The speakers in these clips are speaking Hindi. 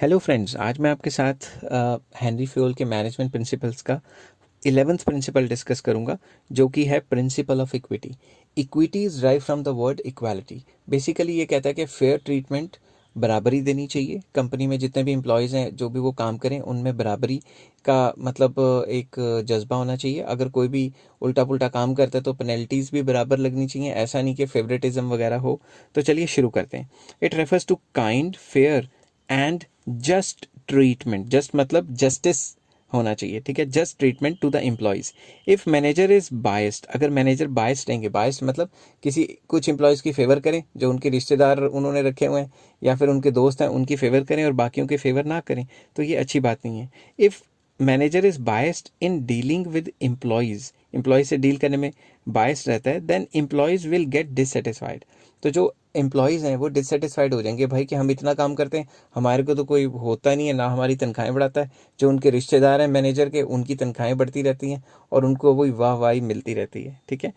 हेलो फ्रेंड्स, आज मैं आपके साथ हेनरी फेयोल के मैनेजमेंट प्रिंसिपल्स का 11th प्रिंसिपल डिस्कस करूंगा, जो कि है principle of equity. Equity is drive from the word equality. Basically ये कहता है कि फेयर ट्रीटमेंट, बराबरी देनी चाहिए। कंपनी में जितने भी एम्प्लॉयज़ हैं, जो भी वो काम करें, उनमें बराबरी का मतलब एक जज्बा होना चाहिए। अगर कोई भी उल्टा पुल्टा काम करता है तो पेनल्टीज़ भी बराबर लगनी चाहिए। ऐसा नहीं कि फेवरेटिज्म वगैरह हो। तो चलिए शुरू करते हैं। It refers to kind, fair and just treatment. Just मतलब जस्टिस होना चाहिए, ठीक है। Just treatment to the employees. If manager is biased, अगर मैनेजर बायस्ड रहेंगे, बायस्ड मतलब किसी कुछ एम्प्लॉयज की फेवर करें, जो उनके रिश्तेदार उन्होंने रखे हुए हैं या फिर उनके दोस्त हैं, उनकी फेवर करें और बाकियों के फेवर ना करें, तो ये अच्छी बात नहीं है। If manager is biased in dealing with employees, employees से डील करने में बायस्ड रहता है, then employees will get dissatisfied. तो जो एम्प्लॉयज़ हैं वो डिससेटिस्फाइड हो जाएंगे। भाई कि हम इतना काम करते हैं, हमारे को तो कोई होता नहीं है, ना हमारी तनख्वाहें बढ़ाता है। जो उनके रिश्तेदार हैं मैनेजर के, उनकी तनख्वाहें बढ़ती रहती हैं और उनको वही वाहवाही मिलती रहती है, ठीक है।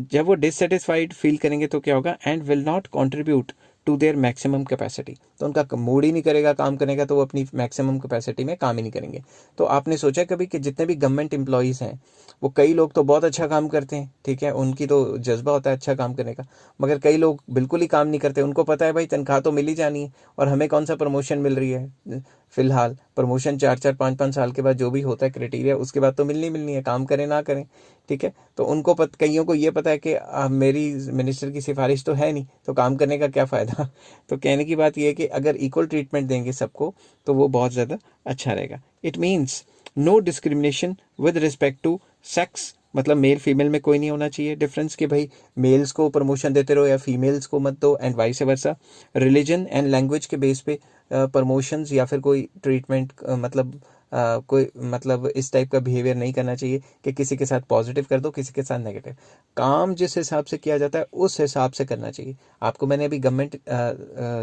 जब वो डिससेटिस्फाइड फील करेंगे तो क्या होगा? And will not contribute to their maximum capacity. तो उनका मूड ही नहीं करेगा काम करने का, तो वो अपनी मैक्सिमम कैपेसिटी में काम ही नहीं करेंगे। तो आपने सोचा कभी कि जितने भी गवर्नमेंट एम्प्लॉयज़ हैं, वो कई लोग तो बहुत अच्छा काम करते हैं, ठीक है, उनकी तो जज्बा होता है अच्छा काम करने का, मगर कई लोग बिल्कुल ही काम नहीं करते। उनको पता है भाई तनख्वाह तो मिल ही जानी है और हमें कौन सा प्रमोशन मिल रही है। फिलहाल प्रमोशन 4-4 5-5 साल के बाद जो भी होता है क्राइटेरिया, उसके बाद तो मिलनी है, काम करें ना करें, ठीक है। तो उनको कईयों को ये पता है कि मेरी मिनिस्टर की सिफारिश तो है नहीं, तो काम करने का क्या फ़ायदा। तो कहने की बात यह है कि अगर इक्वल ट्रीटमेंट देंगे सबको तो वो बहुत ज़्यादा अच्छा रहेगा। It means no discrimination with respect to sex, मतलब मेल फीमेल में कोई नहीं होना चाहिए डिफरेंस कि भाई मेल्स को प्रमोशन देते रहो या फीमेल्स को मत दो, and vice versa. Religion and language के बेस पे प्रमोशंस या फिर कोई ट्रीटमेंट मतलब कोई मतलब इस टाइप का बिहेवियर नहीं करना चाहिए कि किसी के साथ पॉजिटिव कर दो, किसी के साथ नेगेटिव। काम जिस हिसाब से किया जाता है उस हिसाब से करना चाहिए। आपको मैंने अभी गवर्नमेंट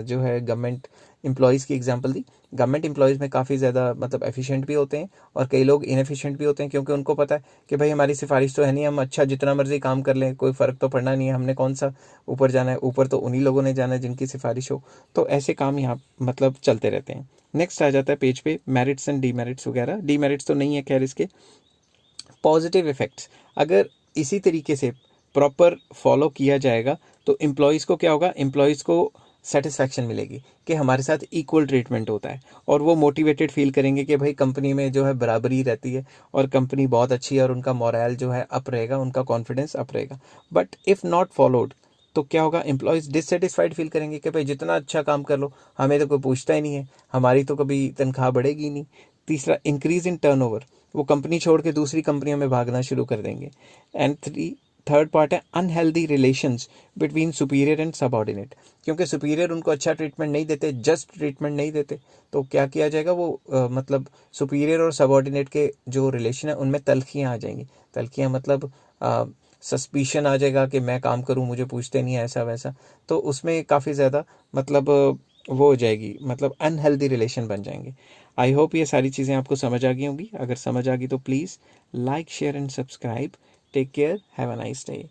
जो है गवर्नमेंट एम्प्लॉयज़ की एग्जांपल दी। गवर्नमेंट एम्प्लॉयज़ में काफ़ी ज़्यादा मतलब एफिशिएंट भी होते हैं और कई लोग इनएफिशिएंट भी होते हैं, क्योंकि उनको पता है कि भाई हमारी सिफारिश तो है नहीं, हम अच्छा जितना मर्जी काम कर लें, कोई फ़र्क तो पड़ना नहीं है, हमने कौन सा ऊपर जाना है, ऊपर तो उन्हीं लोगों ने जाना है जिनकी सिफारिश हो। तो ऐसे काम यहाँ मतलब चलते रहते हैं। नेक्स्ट आ जाता है पेज पे मेरिट्स एंड डीमेरिट्स वगैरह। डीमेरिट्स तो नहीं है खैर इसके। पॉजिटिव इफेक्ट्स, अगर इसी तरीके से प्रॉपर फॉलो किया जाएगा तो एम्प्लॉयज़ को क्या होगा? एम्प्लॉयज़ को सेटिस्फैक्शन मिलेगी कि हमारे साथ इक्वल ट्रीटमेंट होता है, और वो मोटिवेटेड फील करेंगे कि भाई कंपनी में जो है बराबरी रहती है और कंपनी बहुत अच्छी है, और उनका मोरल जो है अप रहेगा, उनका कॉन्फिडेंस अप रहेगा। बट इफ़ नॉट फॉलोड तो क्या होगा? एम्प्लॉयज़ डिससेटिस्फाइड फील करेंगे कि भाई जितना अच्छा काम कर लो, हमें तो कोई पूछता ही नहीं है, हमारी तो कभी तनख्वाह बढ़ेगी नहीं। तीसरा, इंक्रीज इन टर्नओवर, वो कंपनी छोड़ के दूसरी कंपनियों में भागना शुरू कर देंगे। एंड थर्ड पार्ट है unhealthy relations between superior and subordinate, क्योंकि सुपीरियर उनको अच्छा ट्रीटमेंट नहीं देते, जस्ट ट्रीटमेंट नहीं देते, तो क्या किया जाएगा? वो मतलब सुपीरियर और सबऑर्डिनेट के जो रिलेशन है उनमें तल्खियाँ आ जाएंगी। तल्खियाँ मतलब सस्पिशन आ जाएगा कि मैं काम करूं मुझे पूछते नहीं है, ऐसा वैसा। तो उसमें काफ़ी ज़्यादा मतलब वो हो जाएगी, मतलब अनहेल्दी रिलेशन बन जाएंगे। आई होप ये सारी चीज़ें आपको समझ आ गई होंगी। अगर समझ आ गई तो please like, share and subscribe. Take care, have a nice day.